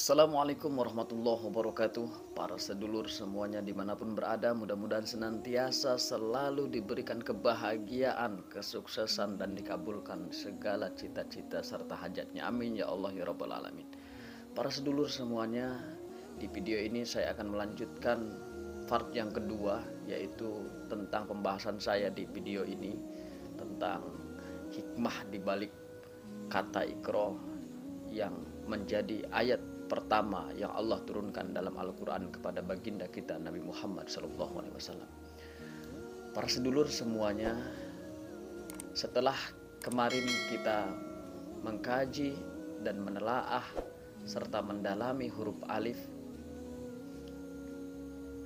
Assalamualaikum warahmatullahi wabarakatuh. Para sedulur semuanya dimanapun berada, mudah-mudahan senantiasa selalu diberikan kebahagiaan, kesuksesan, dan dikabulkan segala cita-cita serta hajatnya. Amin ya Allah ya Rabbal Alamin. Para sedulur semuanya, di video ini saya akan melanjutkan part yang kedua, yaitu tentang pembahasan saya di video ini tentang hikmah di balik kata Iqra yang menjadi ayat pertama yang Allah turunkan dalam Al-Quran kepada baginda kita Nabi Muhammad SAW. Para sedulur semuanya, setelah kemarin kita mengkaji dan menelaah serta mendalami huruf alif,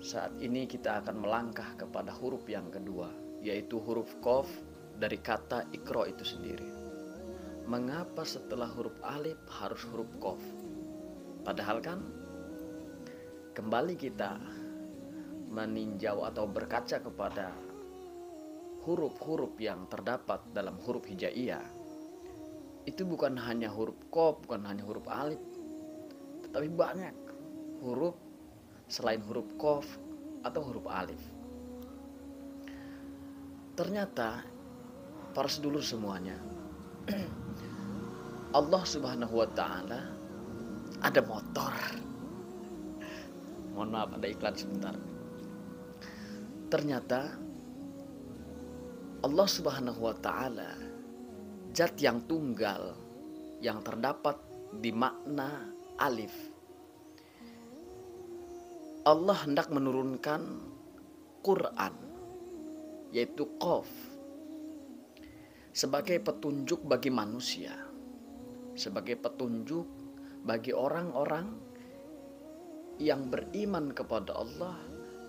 saat ini kita akan melangkah kepada huruf yang kedua, yaitu huruf Qaf dari kata Iqra itu sendiri. Mengapa setelah huruf alif harus huruf Qaf? Padahal kan kembali kita meninjau atau berkaca kepada huruf-huruf yang terdapat dalam huruf hijaiyah, itu bukan hanya huruf Qaf, bukan hanya huruf alif, tetapi banyak huruf selain huruf Qaf atau huruf alif. Ternyata para sedulur semuanya, Allah Subhanahu wa Ta'ala ada motor. Mohon maaf, ada iklan sebentar. Ternyata Allah Subhanahu wa Ta'ala zat yang tunggal yang terdapat di makna alif. Allah hendak menurunkan Quran, yaitu Qaf, sebagai petunjuk bagi manusia, sebagai petunjuk bagi orang-orang yang beriman kepada Allah,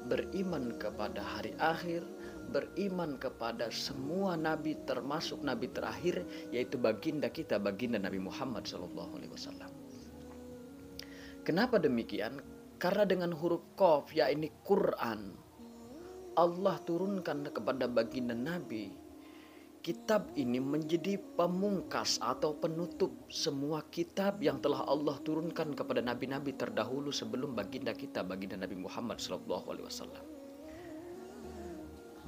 beriman kepada hari akhir, beriman kepada semua nabi termasuk nabi terakhir, yaitu baginda kita, baginda Nabi Muhammad SAW. Kenapa demikian? Karena dengan huruf Qaf, yakni Quran, Allah turunkan kepada baginda Nabi. Kitab ini menjadi pemungkas atau penutup semua kitab yang telah Allah turunkan kepada nabi-nabi terdahulu sebelum baginda kita, baginda Nabi Muhammad SAW.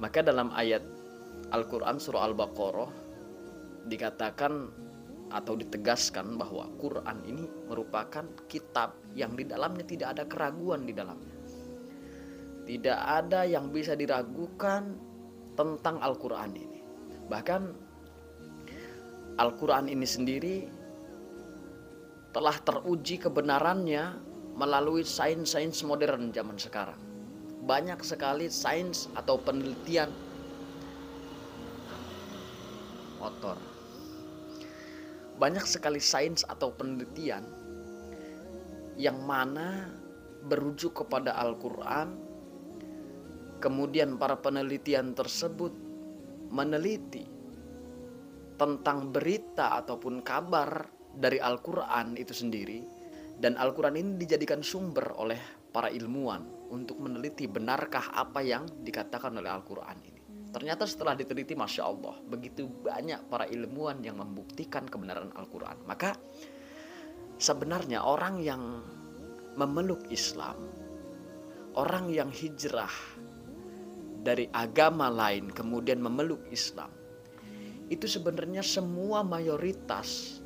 Maka dalam ayat Al-Quran surah Al-Baqarah dikatakan atau ditegaskan bahwa Quran ini merupakan kitab yang di dalamnya tidak ada keraguan di dalamnya. Tidak ada yang bisa diragukan tentang Al-Quran ini. Bahkan Al-Quran ini sendiri telah teruji kebenarannya melalui sains-sains modern zaman sekarang. Banyak sekali sains atau penelitian motor. Banyak sekali sains atau penelitian yang mana berujuk kepada Al-Quran. Kemudian para penelitian tersebut meneliti tentang berita ataupun kabar dari Al-Quran itu sendiri, dan Al-Quran ini dijadikan sumber oleh para ilmuwan untuk meneliti benarkah apa yang dikatakan oleh Al-Quran ini. Ternyata setelah diteliti, Masya Allah, begitu banyak para ilmuwan yang membuktikan kebenaran Al-Quran. Maka sebenarnya orang yang memeluk Islam, orang yang hijrah dari agama lain kemudian memeluk Islam, itu sebenarnya semua mayoritas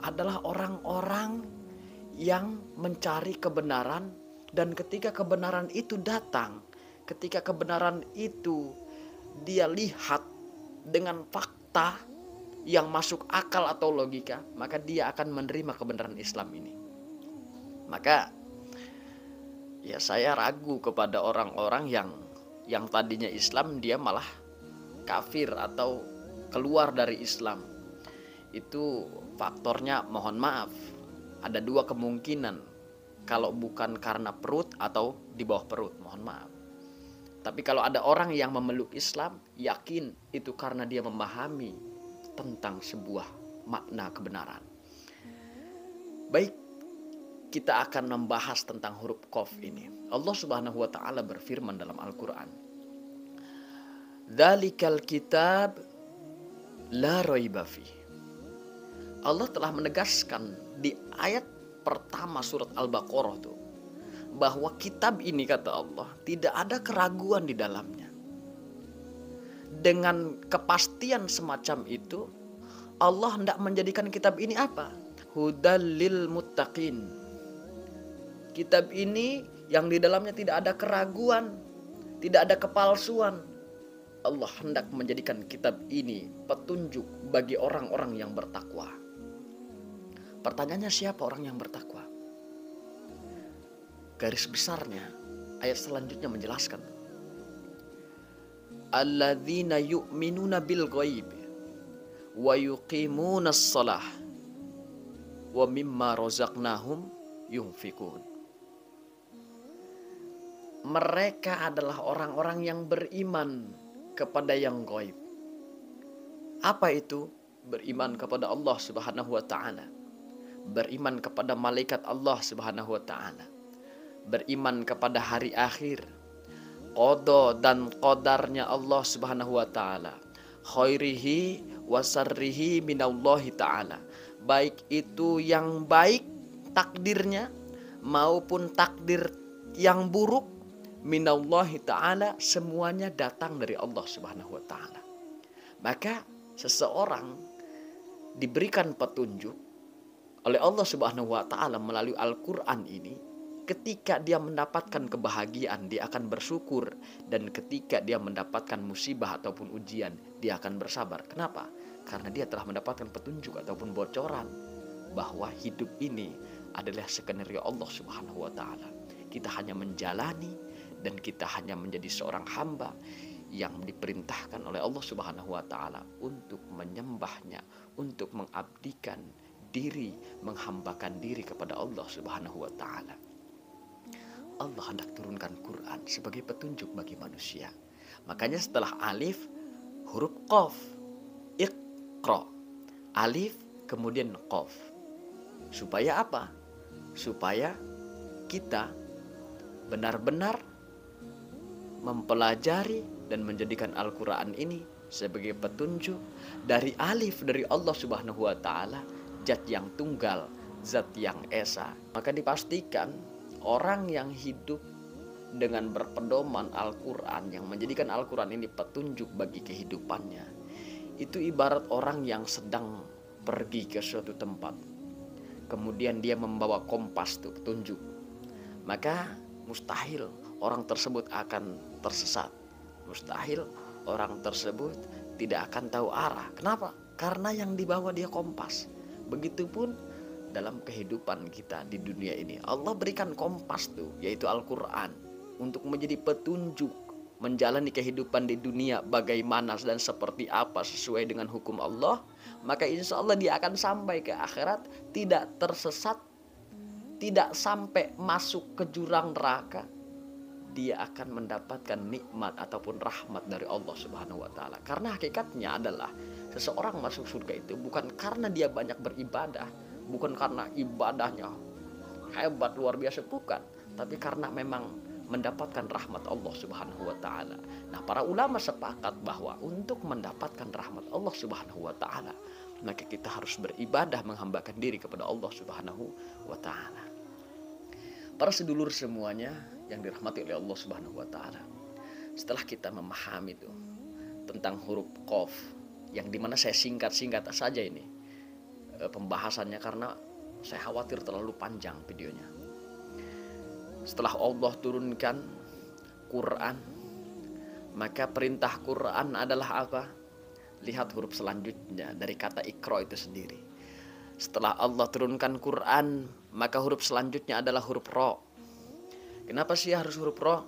adalah orang-orang yang mencari kebenaran, dan ketika kebenaran itu datang, ketika kebenaran itu dia lihat dengan fakta yang masuk akal atau logika, maka dia akan menerima kebenaran Islam ini. Maka ya saya ragu kepada orang-orang yang tadinya Islam dia malah kafir atau keluar dari Islam. Itu faktornya, mohon maaf, ada dua kemungkinan. Kalau bukan karena perut atau di bawah perut, mohon maaf. Tapi kalau ada orang yang memeluk Islam, yakin itu karena dia memahami tentang sebuah makna kebenaran. Baik, kita akan membahas tentang huruf Qaf ini. Allah Subhanahu wa Ta'ala berfirman dalam Al-Quran, "Dzalikal kitab la raiba fi." Allah telah menegaskan di ayat pertama surat Al-Baqarah tuh, bahwa kitab ini kata Allah tidak ada keraguan di dalamnya. Dengan kepastian semacam itu, Allah hendak menjadikan kitab ini apa? Hudal lil muttaqin. Kitab ini yang di dalamnya tidak ada keraguan, tidak ada kepalsuan. Allah hendak menjadikan kitab ini petunjuk bagi orang-orang yang bertakwa. Pertanyaannya, siapa orang yang bertakwa? Garis besarnya ayat selanjutnya menjelaskan, alladzina yu'minuna bil ghaib wa yuqimunas shalah wa mimma razaqnahum yunfikun. Mereka adalah orang-orang yang beriman kepada yang ghaib. Apa itu? Beriman kepada Allah Subhanahu wa taala, beriman kepada malaikat Allah Subhanahu wa taala, beriman kepada hari akhir, qada dan qadarnya Allah Subhanahu wa taala, khairihi wa sarrihi minallahi taala, baik itu yang baik takdirnya maupun takdir yang buruk minallahi taala, semuanya datang dari Allah Subhanahu wa taala. Maka seseorang diberikan petunjuk oleh Allah Subhanahu wa taala melalui Al-Qur'an ini. Ketika dia mendapatkan kebahagiaan, dia akan bersyukur, dan ketika dia mendapatkan musibah ataupun ujian, dia akan bersabar. Kenapa? Karena dia telah mendapatkan petunjuk ataupun bocoran bahwa hidup ini adalah skenario Allah Subhanahu wa taala. Kita hanya menjalani dan kita hanya menjadi seorang hamba yang diperintahkan oleh Allah Subhanahu wa taala untuk menyembahnya, untuk mengabdikan diri, menghambakan diri kepada Allah Subhanahu wa taala. Allah hendak turunkan Quran sebagai petunjuk bagi manusia. Makanya setelah alif, huruf qaf, iqra. Alif kemudian qaf. Supaya apa? Supaya kita benar-benar mempelajari dan menjadikan Al-Quran ini sebagai petunjuk dari alif, dari Allah Subhanahu wa taala, zat yang tunggal, zat yang esa. Maka dipastikan orang yang hidup dengan berpedoman Al-Quran, yang menjadikan Al-Quran ini petunjuk bagi kehidupannya, itu ibarat orang yang sedang pergi ke suatu tempat, kemudian dia membawa kompas tuh petunjuk. Maka mustahil orang tersebut akan tersesat, mustahil orang tersebut tidak akan tahu arah. Kenapa? Karena yang dibawa dia kompas. Begitupun dalam kehidupan kita di dunia ini, Allah berikan kompas tuh, yaitu Al-Quran, untuk menjadi petunjuk menjalani kehidupan di dunia bagaimana dan seperti apa sesuai dengan hukum Allah. Maka insya Allah dia akan sampai ke akhirat tidak tersesat, tidak sampai masuk ke jurang neraka. Dia akan mendapatkan nikmat ataupun rahmat dari Allah Subhanahu wa taala. Karena hakikatnya adalah seseorang masuk surga itu bukan karena dia banyak beribadah, bukan karena ibadahnya hebat luar biasa, bukan, tapi karena memang mendapatkan rahmat Allah Subhanahu wa taala. Nah, para ulama sepakat bahwa untuk mendapatkan rahmat Allah Subhanahu wa taala, maka kita harus beribadah, menghambakan diri kepada Allah Subhanahu wa taala. Para sedulur semuanya yang dirahmati oleh Allah Subhanahu wa taala, setelah kita memahami itu tentang huruf qaf, yang dimana saya singkat-singkat saja ini pembahasannya karena saya khawatir terlalu panjang videonya. Setelah Allah turunkan Quran, maka perintah Quran adalah apa? Lihat huruf selanjutnya dari kata Iqra itu sendiri. Setelah Allah turunkan Quran, maka huruf selanjutnya adalah huruf Ra. Kenapa sih harus huruf Ra?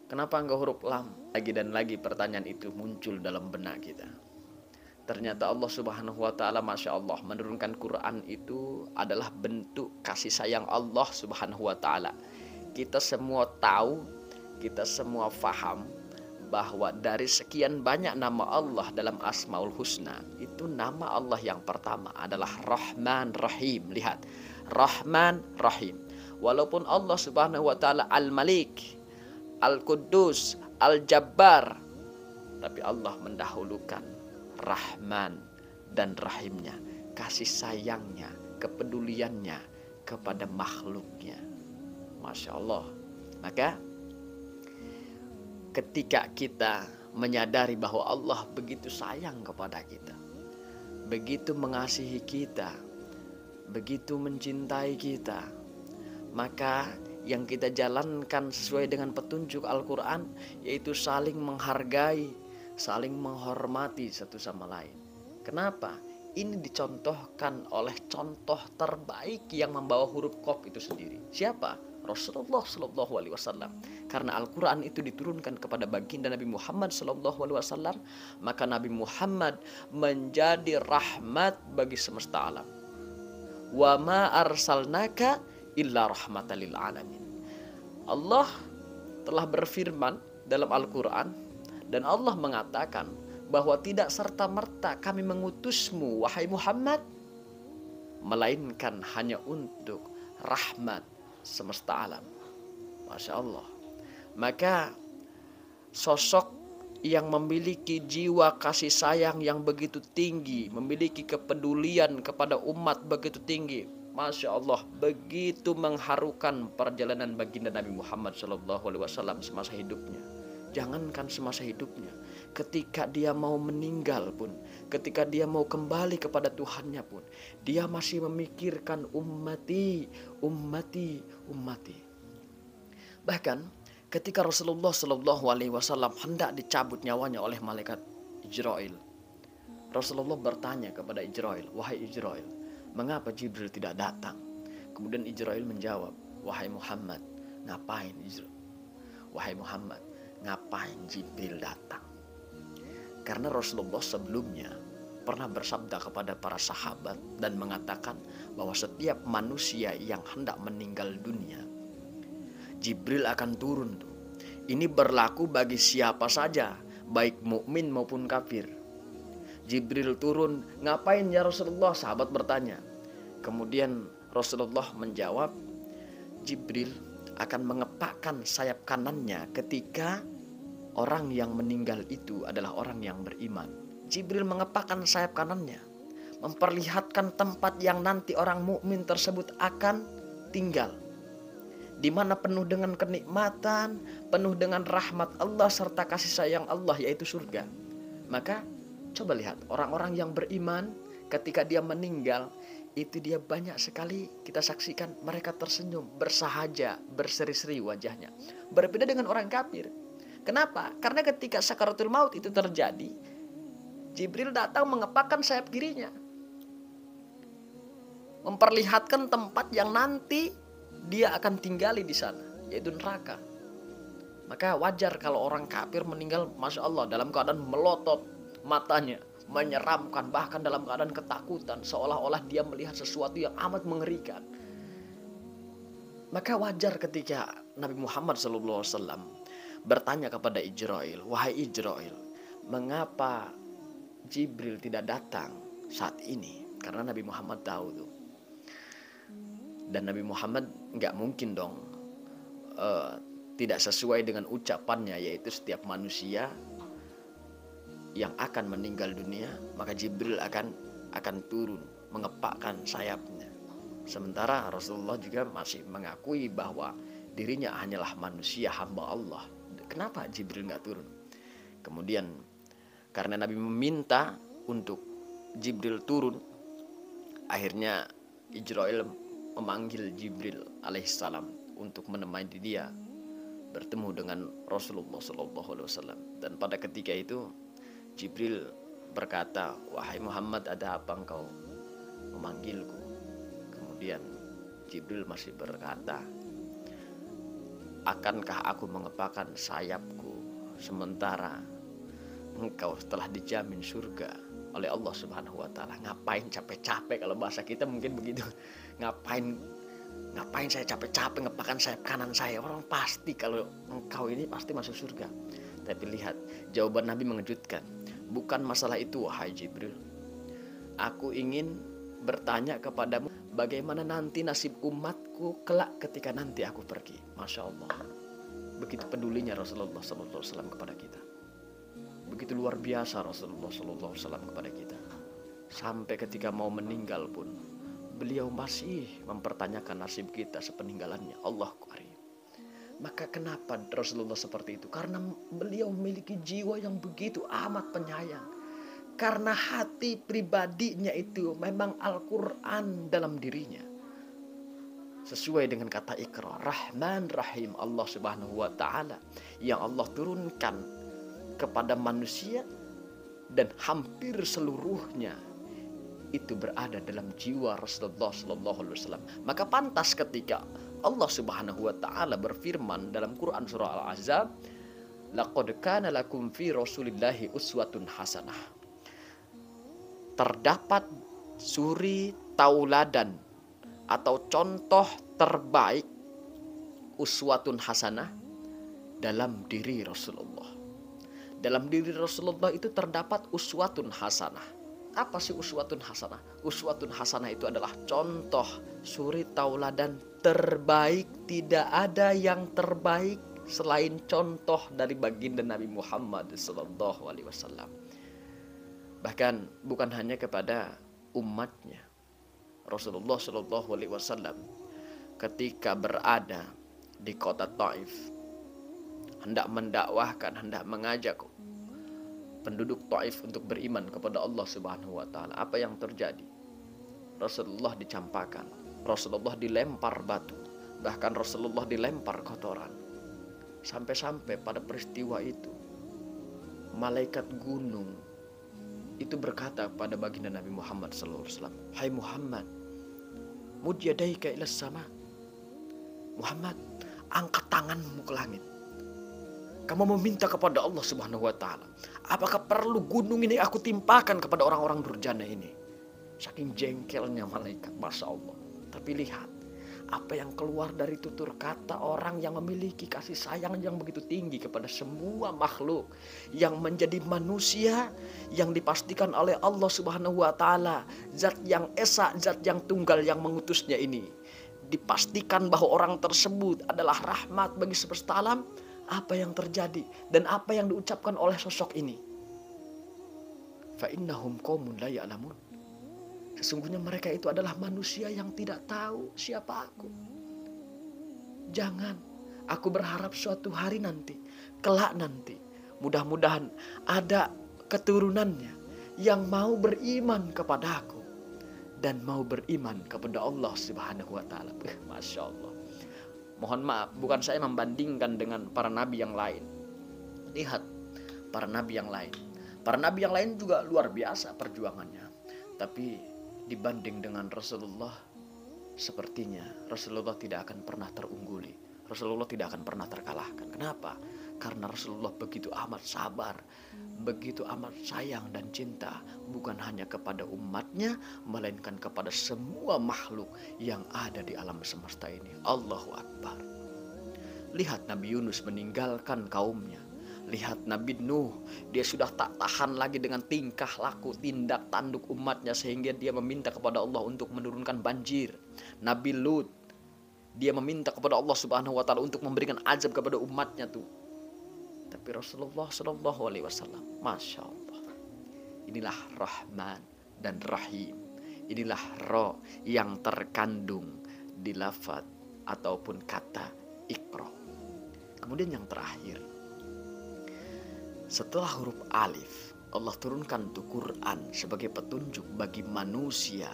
Kenapa enggak huruf Lam? Lagi dan lagi pertanyaan itu muncul dalam benak kita. Ternyata Allah Subhanahu wa taala, Masya Allah, menurunkan Quran itu adalah bentuk kasih sayang Allah Subhanahu wa taala. Kita semua tahu, kita semua faham bahwa dari sekian banyak nama Allah dalam Asmaul Husna, itu nama Allah yang pertama adalah Rahman Rahim. Lihat, Rahman Rahim. Walaupun Allah Subhanahu wa taala Al-Malik, Al-Quddus, Al-Jabbar, tapi Allah mendahulukan Rahman dan Rahimnya, kasih sayangnya kepeduliannya kepada makhluknya. Masya Allah. Maka ketika kita menyadari bahwa Allah begitu sayang kepada kita, begitu mengasihi kita, begitu mencintai kita, maka yang kita jalankan sesuai dengan petunjuk Al-Quran, yaitu saling menghargai, saling menghormati satu sama lain. Kenapa? Ini dicontohkan oleh contoh terbaik yang membawa huruf Qaf itu sendiri. Siapa? Rasulullah Shallallahu Alaihi Wasallam. Karena Al-Quran itu diturunkan kepada baginda Nabi Muhammad Shallallahu Alaihi Wasallam, maka Nabi Muhammad menjadi rahmat bagi semesta alam. Wa ma arsalnaka illa rahmatan lil alamin. Allah telah berfirman dalam Al-Quran, dan Allah mengatakan bahwa tidak serta-merta kami mengutusmu wahai Muhammad, melainkan hanya untuk rahmat semesta alam. Masya Allah. Maka sosok yang memiliki jiwa kasih sayang yang begitu tinggi, memiliki kepedulian kepada umat begitu tinggi, Masya Allah, begitu mengharukan perjalanan baginda Nabi Muhammad SAW semasa hidupnya. Jangankan semasa hidupnya, ketika dia mau meninggal pun, ketika dia mau kembali kepada Tuhannya pun, dia masih memikirkan ummati, ummati, ummati. Bahkan ketika Rasulullah SAW hendak dicabut nyawanya oleh malaikat Ijrail, Rasulullah bertanya kepada Ijrail, wahai Ijrail, mengapa Jibril tidak datang? Kemudian Ijrail menjawab, wahai Muhammad, ngapain Ijrail? Wahai Muhammad, ngapain Jibril datang? Karena Rasulullah sebelumnya pernah bersabda kepada para sahabat dan mengatakan bahwa setiap manusia yang hendak meninggal dunia, Jibril akan turun tuh. Ini berlaku bagi siapa saja, baik mukmin maupun kafir. Jibril turun, ngapain ya Rasulullah? Sahabat bertanya. Kemudian Rasulullah menjawab, Jibril akan mengepakkan sayap kanannya ketika orang yang meninggal itu adalah orang yang beriman. Jibril mengepakkan sayap kanannya, memperlihatkan tempat yang nanti orang mukmin tersebut akan tinggal, di mana penuh dengan kenikmatan, penuh dengan rahmat Allah serta kasih sayang Allah, yaitu surga. Maka coba lihat orang-orang yang beriman ketika dia meninggal, itu dia banyak sekali kita saksikan mereka tersenyum, bersahaja, berseri-seri wajahnya. Berbeda dengan orang kafir. Kenapa? Karena ketika sakaratul maut itu terjadi, Jibril datang mengepakkan sayap kirinya, memperlihatkan tempat yang nanti dia akan tinggali di sana, yaitu neraka. Maka wajar kalau orang kafir meninggal, Masya Allah, dalam keadaan melotot matanya, menyeramkan, bahkan dalam keadaan ketakutan, seolah-olah dia melihat sesuatu yang amat mengerikan. Maka wajar ketika Nabi Muhammad SAW bertanya kepada Ijrail, wahai Ijrail, mengapa Jibril tidak datang saat ini? Karena Nabi Muhammad tahu tuh. Dan Nabi Muhammad nggak mungkin dong tidak sesuai dengan ucapannya, yaitu setiap manusia yang akan meninggal dunia, maka Jibril akan turun mengepakkan sayapnya. Sementara Rasulullah juga masih mengakui bahwa dirinya hanyalah manusia, hamba Allah. Kenapa Jibril nggak turun? Kemudian karena Nabi meminta untuk Jibril turun, akhirnya Ijrail memanggil Jibril alaihissalam untuk menemani dia bertemu dengan Rasulullah SAW. Dan pada ketika itu Jibril berkata, wahai Muhammad, ada apa engkau memanggilku? Kemudian Jibril masih berkata, akankah aku mengepakkan sayapku sementara engkau telah dijamin surga oleh Allah Subhanahu wa taala? Ngapain capek-capek, kalau bahasa kita mungkin begitu. Ngapain saya capek-capek ngepakkan sayap kanan saya? Orang pasti kalau engkau ini pasti masuk surga. Tapi lihat, jawaban Nabi mengejutkan. Bukan masalah itu wahai Jibril. Aku ingin bertanya kepadamu, bagaimana nanti nasib umatku kelak ketika nanti aku pergi. Masya Allah. Begitu pedulinya Rasulullah SAW kepada kita. Begitu luar biasa Rasulullah SAW kepada kita. Sampai ketika mau meninggal pun beliau masih mempertanyakan nasib kita sepeninggalannya. Allahu Akbar. Maka kenapa Rasulullah seperti itu? Karena beliau memiliki jiwa yang begitu amat penyayang. Karena hati pribadinya itu memang Al-Quran dalam dirinya. Sesuai dengan kata Iqra, Rahman Rahim Allah Subhanahu wa Ta'ala, yang Allah turunkan kepada manusia dan hampir seluruhnya itu berada dalam jiwa Rasulullah Sallallahu Alaihi Wasallam. Maka pantas ketika Allah Subhanahu Wa Taala berfirman dalam Quran surah Al-Ahzab, "Laqad kana lakum fi Rasulillahi uswatun hasanah." Terdapat suri tauladan atau contoh terbaik, uswatun hasanah, dalam diri Rasulullah. Dalam diri Rasulullah itu terdapat uswatun hasanah. Apa sih uswatun hasanah? Uswatun hasanah itu adalah contoh suri tauladan terbaik. Tidak ada yang terbaik selain contoh dari baginda Nabi Muhammad sallallahu alaihi wasallam. Bahkan bukan hanya kepada umatnya. Rasulullah sallallahu alaihi wasallam ketika berada di kota Taif, hendak mendakwahkan, hendak mengajak penduduk Taif untuk beriman kepada Allah Subhanahu wa Ta'ala. Apa yang terjadi? Rasulullah dicampakan, Rasulullah dilempar batu, bahkan Rasulullah dilempar kotoran. Sampai-sampai pada peristiwa itu malaikat gunung itu berkata kepada baginda Nabi Muhammad sallallahu alaihi wasallam, "Hai Muhammad, mud yadaika ila sama." Muhammad, angkat tanganmu ke langit. Kamu meminta kepada Allah Subhanahu wa Ta'ala. Apakah perlu gunung ini aku timpakan kepada orang-orang durjana ini? Saking jengkelnya malaikat, Masya Allah. Tapi lihat apa yang keluar dari tutur kata orang yang memiliki kasih sayang yang begitu tinggi kepada semua makhluk, yang menjadi manusia yang dipastikan oleh Allah Subhanahu wa Ta'ala, zat yang esa, zat yang tunggal yang mengutusnya ini. Dipastikan bahwa orang tersebut adalah rahmat bagi semesta alam. Apa yang terjadi dan apa yang diucapkan oleh sosok ini? Fa innahum qaumun la ya'lamun. Sesungguhnya mereka itu adalah manusia yang tidak tahu siapa aku. Jangan, aku berharap suatu hari nanti, kelak nanti, mudah-mudahan ada keturunannya yang mau beriman kepada aku dan mau beriman kepada Allah Subhanahu wa Ta'ala. Masya Allah. Mohon maaf, bukan saya membandingkan dengan para nabi yang lain. Lihat para nabi yang lain. Para nabi yang lain juga luar biasa perjuangannya. Tapi dibanding dengan Rasulullah, sepertinya Rasulullah tidak akan pernah terungguli. Rasulullah tidak akan pernah terkalahkan. Kenapa? Karena Rasulullah begitu amat sabar, begitu amat sayang dan cinta, bukan hanya kepada umatnya, melainkan kepada semua makhluk yang ada di alam semesta ini. Allahu Akbar. Lihat Nabi Yunus meninggalkan kaumnya. Lihat Nabi Nuh, dia sudah tak tahan lagi dengan tingkah laku, tindak tanduk umatnya, sehingga dia meminta kepada Allah untuk menurunkan banjir. Nabi Lut, dia meminta kepada Allah Subhanahu wa Ta'ala untuk memberikan azab kepada umatnya tuh. Tapi Rasulullah Sallallahu Alaihi Wasallam, Masya Allah, inilah Rahman dan Rahim. Inilah roh yang terkandung di lafaz ataupun kata Iqra. Kemudian yang terakhir, setelah huruf alif, Allah turunkan tuh Quran sebagai petunjuk bagi manusia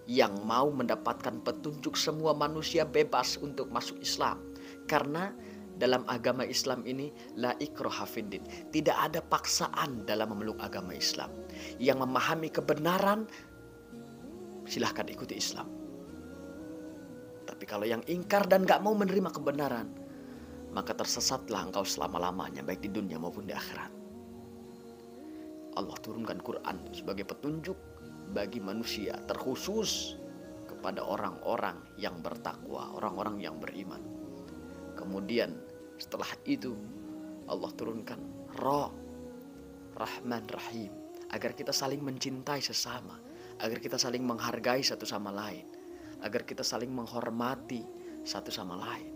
yang mau mendapatkan petunjuk. Semua manusia bebas untuk masuk Islam, karena dalam agama Islam ini la ikraha fiddin, tidak ada paksaan dalam memeluk agama Islam. Yang memahami kebenaran silahkan ikuti Islam. Tapi kalau yang ingkar dan gak mau menerima kebenaran, maka tersesatlah engkau selama-lamanya, baik di dunia maupun di akhirat. Allah turunkan Quran sebagai petunjuk bagi manusia, terkhusus kepada orang-orang yang bertakwa, orang-orang yang beriman. Kemudian setelah itu Allah turunkan Rahman Rahim, agar kita saling mencintai sesama, agar kita saling menghargai satu sama lain, agar kita saling menghormati satu sama lain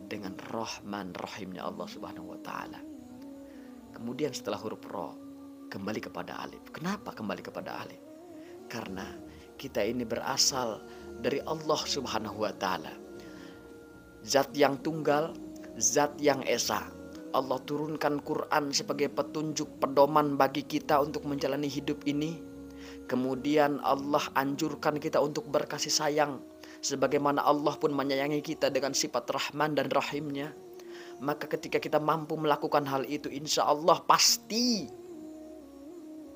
dengan Rahman Rahimnya Allah Subhanahu wa Ta'ala. Kemudian setelah huruf Ra, kembali kepada alif. Kenapa kembali kepada alif? Karena kita ini berasal dari Allah Subhanahu wa Ta'ala, Zat yang tunggal, Zat yang esa. Allah turunkan Quran sebagai petunjuk pedoman bagi kita untuk menjalani hidup ini. Kemudian Allah anjurkan kita untuk berkasih sayang, sebagaimana Allah pun menyayangi kita dengan sifat Rahman dan Rahimnya. Maka ketika kita mampu melakukan hal itu, insya Allah pasti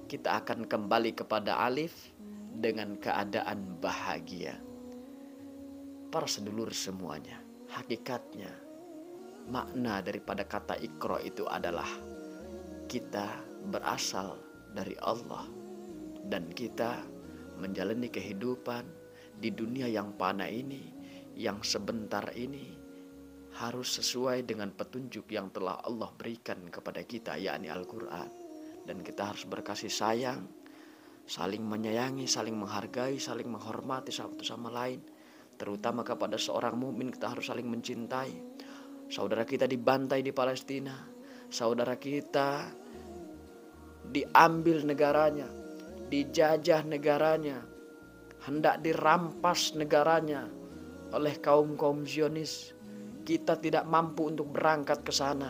kita akan kembali kepada alif dengan keadaan bahagia. Para sedulur semuanya, hakikatnya makna daripada kata Iqra itu adalah kita berasal dari Allah dan kita menjalani kehidupan di dunia yang fana ini, yang sebentar ini, harus sesuai dengan petunjuk yang telah Allah berikan kepada kita, yakni Al-Quran. Dan kita harus berkasih sayang, saling menyayangi, saling menghargai, saling menghormati satu sama lain. Terutama kepada seorang mukmin kita harus saling mencintai. Saudara kita dibantai di Palestina, saudara kita diambil negaranya, dijajah negaranya, hendak dirampas negaranya oleh kaum-kaum Zionis. Kita tidak mampu untuk berangkat ke sana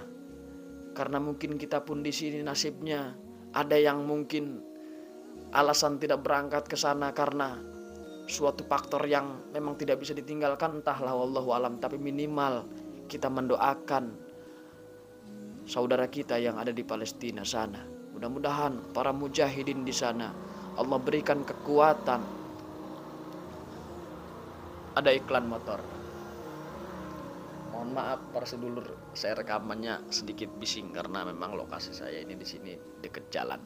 karena mungkin kita pun di sini nasibnya ada yang mungkin alasan tidak berangkat ke sana karena suatu faktor yang memang tidak bisa ditinggalkan, entahlah, wallahu alam. Tapi minimal kita mendoakan saudara kita yang ada di Palestina sana. Mudah-mudahan para mujahidin di sana Allah berikan kekuatan. Ada iklan motor. Mohon maaf para sedulur, saya rekamannya sedikit bising karena memang lokasi saya ini di sini dekat jalan.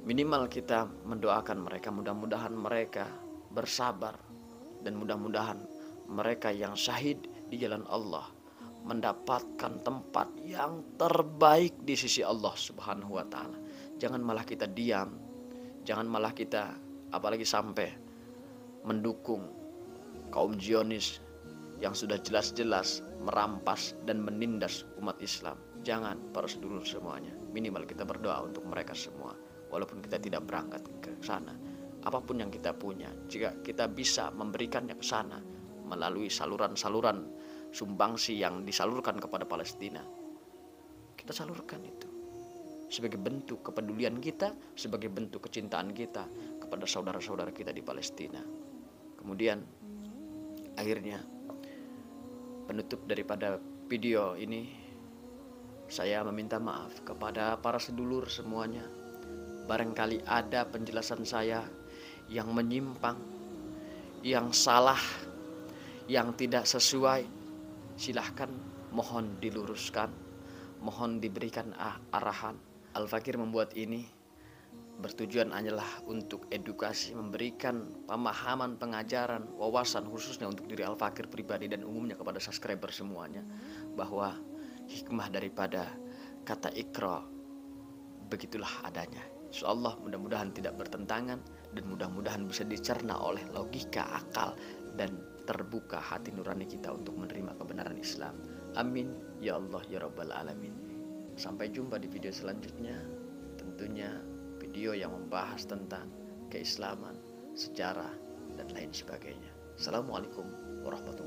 Minimal kita mendoakan mereka, mudah-mudahan mereka bersabar dan mudah-mudahan mereka yang syahid di jalan Allah mendapatkan tempat yang terbaik di sisi Allah Subhanahu wa Ta'ala. Jangan malah kita diam, jangan malah kita apalagi sampai mendukung kaum Zionis yang sudah jelas-jelas merampas dan menindas umat Islam. Jangan para sedulur semuanya, minimal kita berdoa untuk mereka semua. Walaupun kita tidak berangkat ke sana, apapun yang kita punya, jika kita bisa memberikannya ke sana melalui saluran-saluran sumbangsi yang disalurkan kepada Palestina, kita salurkan itu sebagai bentuk kepedulian kita, sebagai bentuk kecintaan kita kepada saudara-saudara kita di Palestina. Kemudian akhirnya penutup daripada video ini, saya meminta maaf kepada para sedulur semuanya. Barangkali ada penjelasan saya yang menyimpang, yang salah, yang tidak sesuai. Silahkan mohon diluruskan, mohon diberikan arahan. Al-Fakir membuat ini bertujuan hanyalah untuk edukasi, memberikan pemahaman, pengajaran, wawasan khususnya untuk diri Al-Fakir pribadi dan umumnya kepada subscriber semuanya, bahwa hikmah daripada kata Iqra begitulah adanya. Insyaallah mudah-mudahan tidak bertentangan dan mudah-mudahan bisa dicerna oleh logika, akal, dan terbuka hati nurani kita untuk menerima kebenaran Islam. Amin ya Allah ya Rabbal Alamin. Sampai jumpa di video selanjutnya, tentunya video yang membahas tentang keislaman, sejarah, dan lain sebagainya. Assalamualaikum warahmatullahi wabarakatuh.